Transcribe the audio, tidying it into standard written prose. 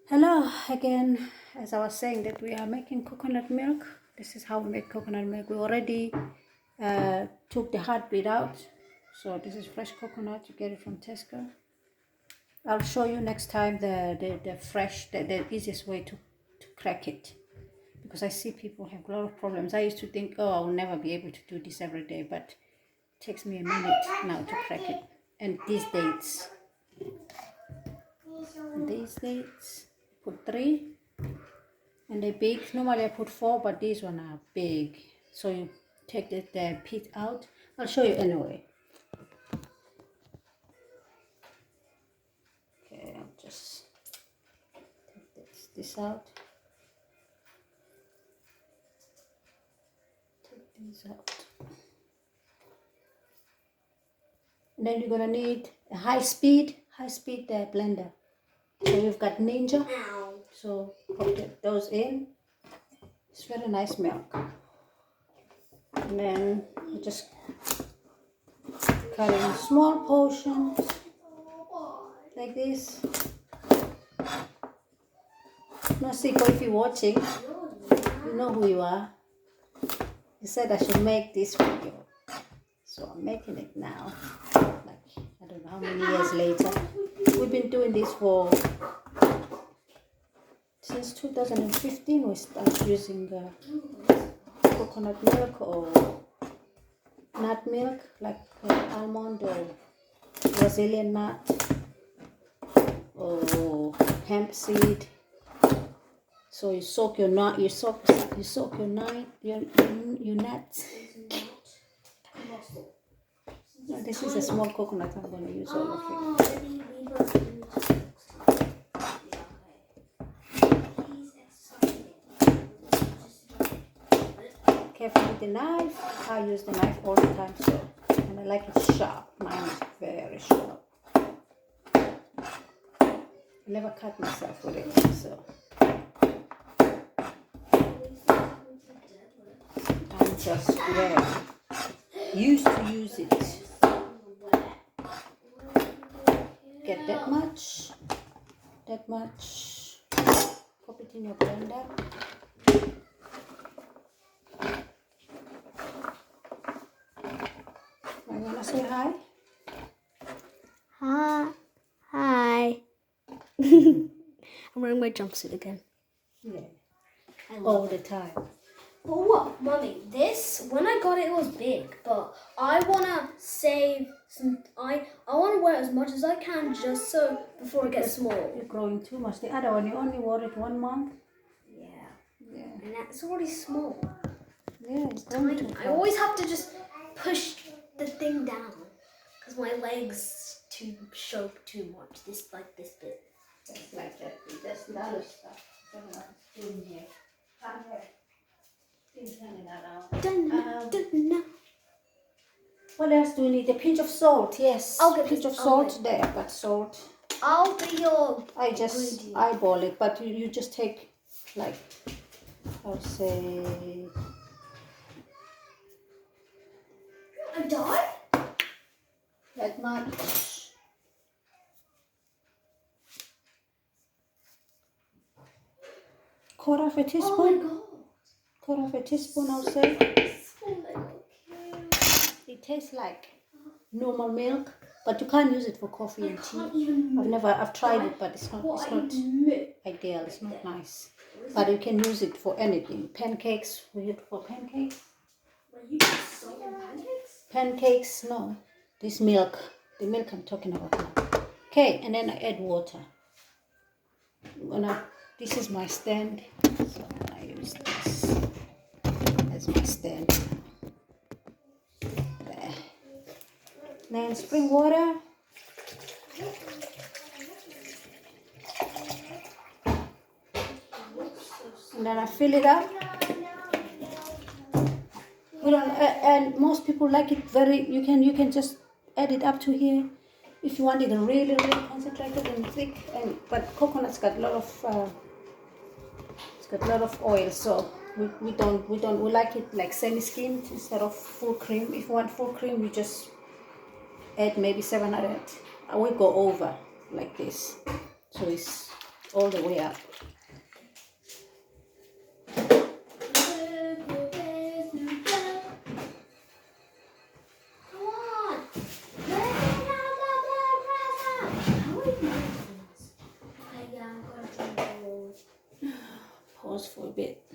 Hello again. As I was saying that we are making coconut milk. This is how we make coconut milk. We already took the hard bit out. So this is fresh coconut. You get it from Tesco. I'll show you next time the fresh, the easiest way to crack it. Because I see people have a lot of problems. I used to think, oh, I'll never be able to do this every day. But it takes me a minute now to crack it. And these dates, put 3. And they're big. Normally I put 4, but these one are big. So you take the pit out. I'll show you anyway. Okay, I'll just take this out. Take these out. And then you're gonna need a high speed blender. So we've got Ninja. So put those in. It's very nice milk. And then you just cut it in small portions like this. No, Siko, if you're watching, you know who you are. You said I should make this video, so I'm making it now. Like, I don't know how many years later. We've been doing this since 2015. We started using coconut milk or nut milk, like almond or Brazilian nut or hemp seed. So you soak your nut, you soak your nuts. No, this is a small coconut. I'm going to use all of it. Careful with the knife. I use the knife all the time, so, and I like it sharp. Mine is very sharp. I never cut myself with it, so I'm just used to use it. Get that much, pop it in your blender. I wanna say hi. Hi. I'm wearing my jumpsuit again. Yeah. All the time. But what, Mummy? This, when I got it, it was big. But I wanna save some. I wanna wear as much as I can, just so before it gets small. You're growing too much. The other one, you only wore it 1 month. Yeah. And that's already small. Yeah, it's growing too I always have to just push the thing down because my legs show too much. This bit. Just like that. There's a lot of stuff. I don't know what's doing here. Come here. Things hanging around. What else do we need? A pinch of salt. Yes. I'll get a pinch of salt. There, I've got salt. I'll be your. I just eyeball it, but you just take, like, I'll say. I died? That much. Quarter of a teaspoon. Oh my god. Quarter of a teaspoon, I'll say. It tastes like normal milk, but you can't use it for coffee and tea. I've tried it, but it's not ideal. It's not nice. But you can use it for anything. Pancakes. We use it for pancakes. Pancakes, no. This milk, the milk I'm talking about now. Okay, and then I add water. This is my stand, so I'm gonna use this as my stand. There. Then spring water. And then I fill it up. And most people like it very. You can just add it up to here if you want it really concentrated and thick. But coconut's got a lot of oil, so we like it like semi-skimmed instead of full cream. If you want full cream, you just add maybe 700. I will go over like this, so it's all the way up. Pause for a bit.